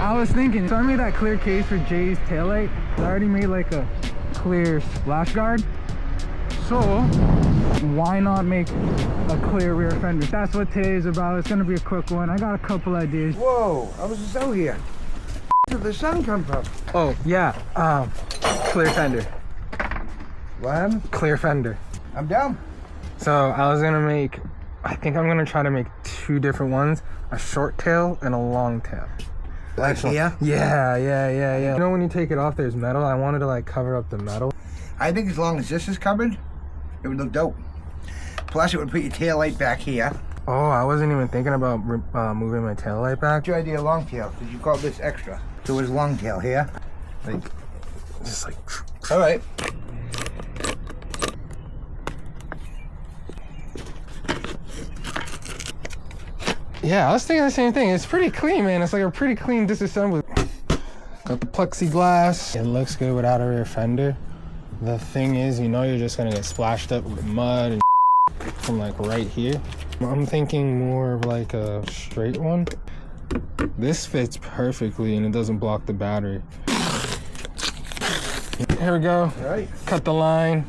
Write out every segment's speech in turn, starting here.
I was thinking, so I made that clear case for Jay's taillight. I already made like a clear splash guard. So why not make a clear rear fender? That's what today is about. It's gonna be a quick one. I got a couple ideas. Whoa, I was just out here. Where did the sun come from? Oh yeah, clear fender. What? Clear fender. I'm down. So I was gonna make, I think I'm gonna try to make two different ones, a short tail and a long tail. Like here? Yeah. You know when you take it off, there's metal. I wanted to like cover up the metal. I think as long as this is covered, it would look dope. Plus, it would put your tail light back here. Oh, I wasn't even thinking about moving my tail light back. What's your idea of long tail? Because you call this extra. So it's long tail here. Like, just like. All right. Yeah, I was thinking the same thing. It's pretty clean, man. It's like a pretty clean disassembly. Got the plexiglass. It looks good without a rear fender. The thing is, you know you're just gonna get splashed up with mud and from like right here. I'm thinking more of like a straight one. This fits perfectly and it doesn't block the battery. Here we go. All right. Cut the line.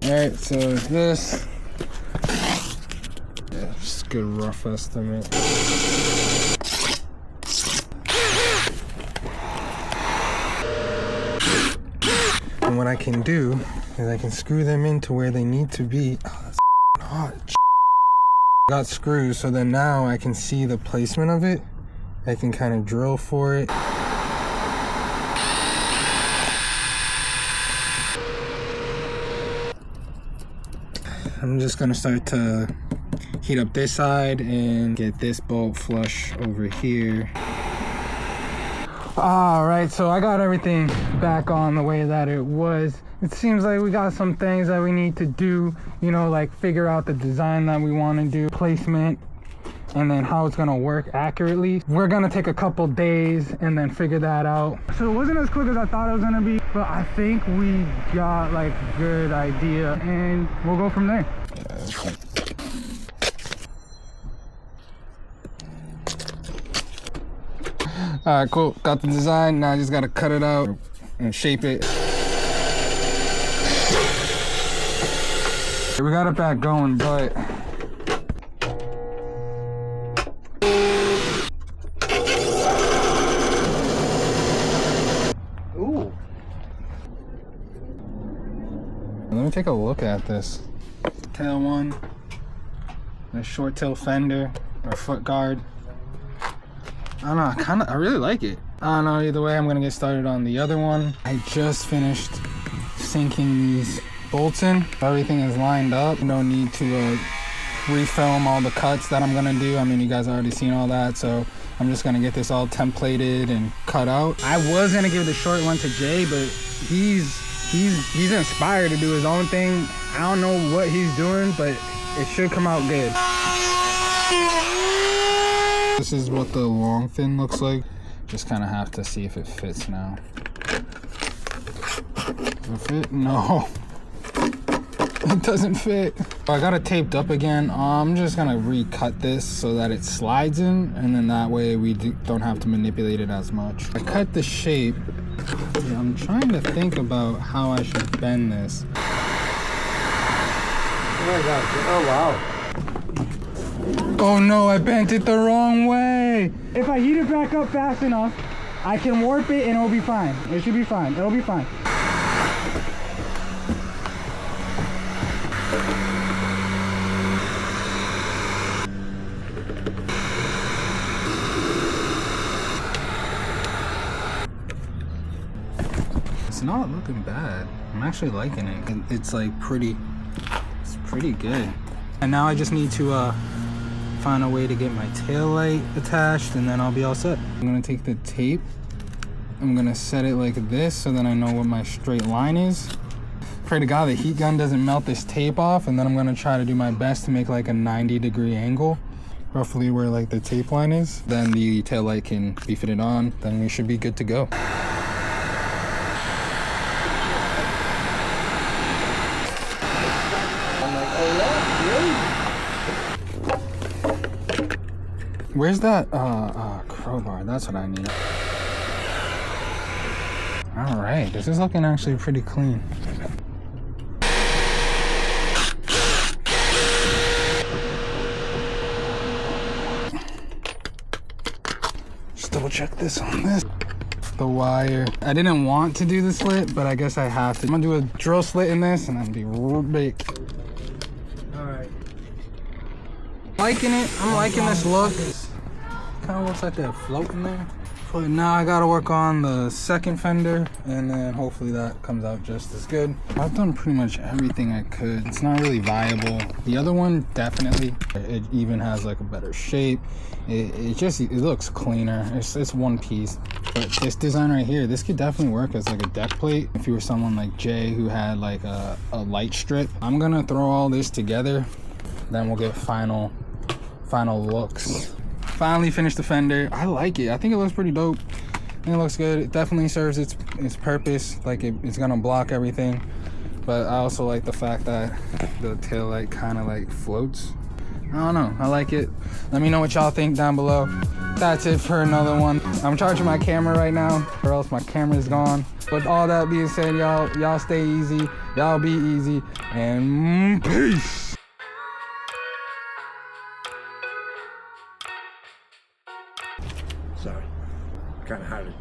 All right, so it's this. Yeah, just a good rough estimate. And what I can do is I can screw them into where they need to be. Oh, that's hot. Got screws, so then now I can see the placement of it. I can kind of drill for it. I'm just gonna start to heat up this side and get this bolt flush over here. All right, so I got everything back on the way that it was. It seems like we got some things that we need to do, you know, like figure out the design that we want to do, placement, and then how it's gonna work accurately. We're gonna take a couple days and then figure that out. So it wasn't as quick as I thought it was gonna be, but I think we got like a good idea and we'll go from there. All right, cool. Got the design. Now I just gotta cut it out and shape it. We got it back going, but Ooh. Let me take a look at this. Tail one, a short tail fender or foot guard. I don't know, I really like it. I don't know, either way, I'm gonna get started on the other one. I just finished sinking these bolts in. Everything is lined up. No need to refilm all the cuts that I'm gonna do. I mean, you guys already seen all that, so I'm just gonna get this all templated and cut out. I was gonna give the short one to Jay, but he's inspired to do his own thing. I don't know what he's doing, but it should come out good. This is what the long fin looks like. Just kind of have to see if it fits now. Does it fit? No. It doesn't fit. I got it taped up again. I'm just gonna recut this so that it slides in, and then that way we don't have to manipulate it as much. I cut the shape. Yeah, I'm trying to think about how I should bend this. Oh my God. Oh wow. Oh no, I bent it the wrong way. If I heat it back up fast enough, I can warp it and it'll be fine. It should be fine. It'll be fine. It's not looking bad. I'm actually liking it. It's like pretty good. And now I just need to find a way to get my tail light attached, and then I'll be all set. I'm gonna take the tape, I'm gonna set it like this so then I know what my straight line is. Pray to God the heat gun doesn't melt this tape off, and then I'm gonna try to do my best to make like a 90-degree angle, roughly where like the tape line is. Then the tail light can be fitted on, then we should be good to go. Where's that crowbar? That's what I need. All right, this is looking actually pretty clean. Just double check this on this. The wire. I didn't want to do the slit, but I guess I have to. I'm gonna do a drill slit in this and then be real big. All right. Liking it. I'm liking this look. Kind of looks like they're floating there. But now I gotta work on the second fender, and then hopefully that comes out just as good. I've done pretty much everything I could. It's not really viable. The other one, definitely. It even has like a better shape. It looks cleaner. It's one piece. But this design right here, this could definitely work as like a deck plate. If you were someone like Jay who had like a light strip. I'm gonna throw all this together, then we'll get final looks. Finally finished the fender. I like it. I think it looks pretty dope. I think it looks good. It definitely serves its purpose. Like it's gonna block everything. But I also like the fact that the tail light kind of like floats. I don't know. I like it. Let me know what y'all think down below. That's it for another one. I'm charging my camera right now, or else my camera is gone. With all that being said, y'all stay easy. Y'all be easy, and peace. Sorry. Kind of hard.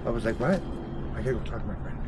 I was like, what? I gotta go talk to my friend.